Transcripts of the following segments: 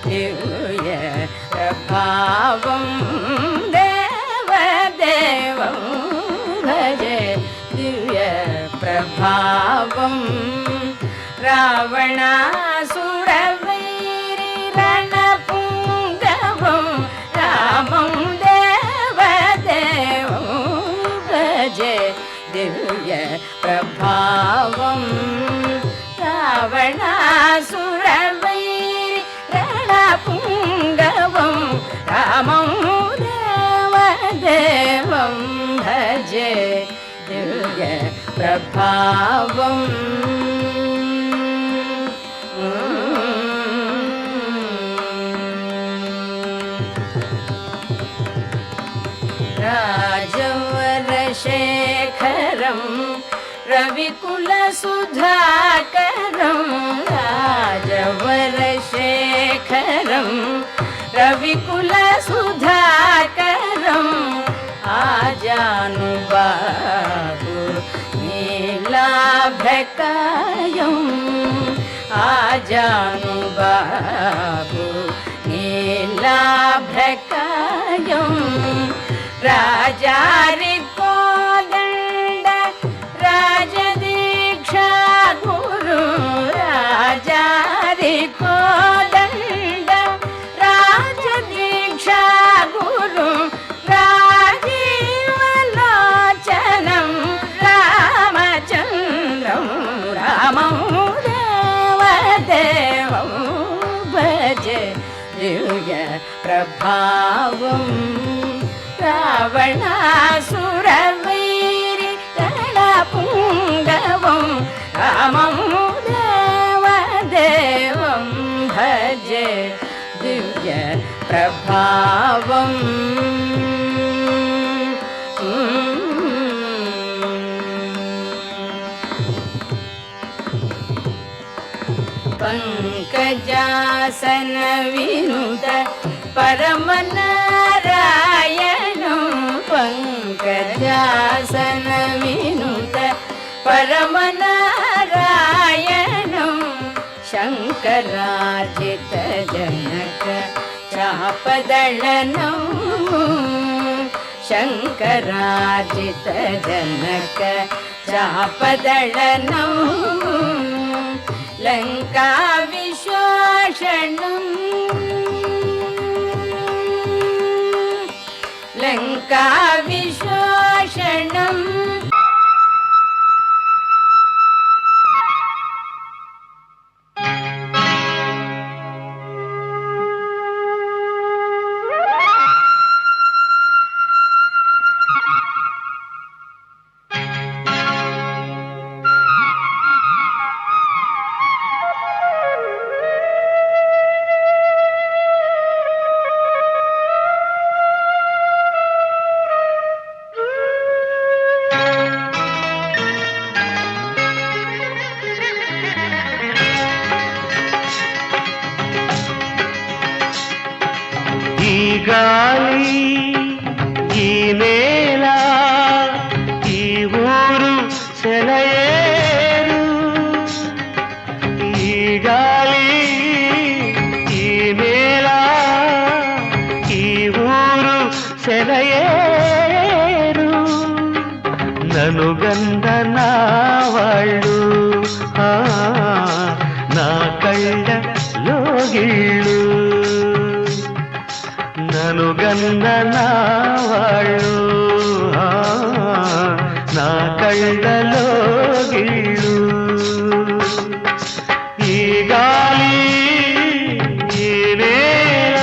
दिव्य प्रभावं देवदेवं भजे दिव्य प्रभावं रावणासुरवैरिरणपुङ्गवं रामं देवदेवं भजे दिव्य प्रभावं रावणासुरवैरिरणपुङ्गवं रामं देवदेवं भजे दिव्य प्रभावं राजवरशेखरं रविकुलसुधाकरं राजवरशेखरं रविकुलसुधाकरम् आजानुबाहु नीलाभ्रकायम् आजानुबाहु नीलाभ्रकायम् राजारिकोदण्ड राजदीक्षा गुरु राजारिकोदण्ड राजदीक्षा गुरु राजीवलोचनं रामचन्द्रं रामं देवदेवं भजे दिव्य प्रभावं रावणासुरवैरिरणपुङ्गवं रामं देवदेवं भजे दिव्य प्रभावं पंकजासन विनुत परमनारायणं पंकजासन विनुत परमनारायणं शङ्करार्जित जनक चापदळनं शङ्करार्जित जनक चापदळनं लङ्का विश्वासनं लङ्का विश्वासनं గాలి ఈ నేల ఈ ఊరు సెలయేరు ఈ గాలి ఈ నేల ఈ ఊరు సెలయేరు నన్ను గంద నా వాళ్ళు నా కళ్ళలోగిళ్ళు నన్ను గన్న నా వాళ్ళు నా కళ్ళలో గిళ్ళు ఈ గాలి ఈ నేల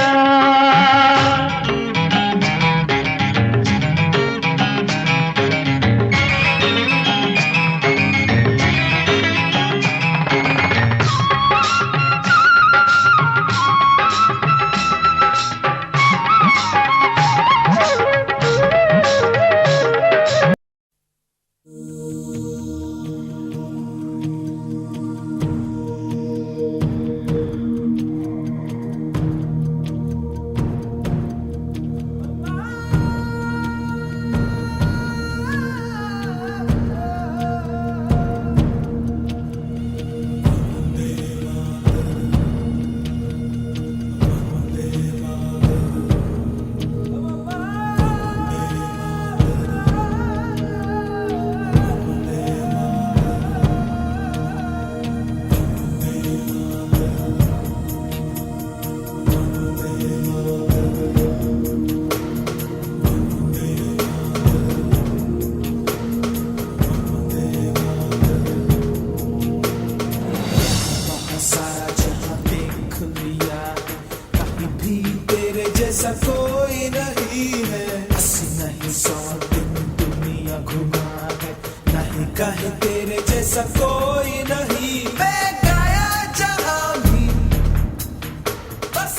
जैसा कोई नहीं है, अस्सी नहीं 100 दिन दुनिया घुमा है, नहीं कहीं तेरे जैसा कोई नहीं, मैं गाया जहां भी बस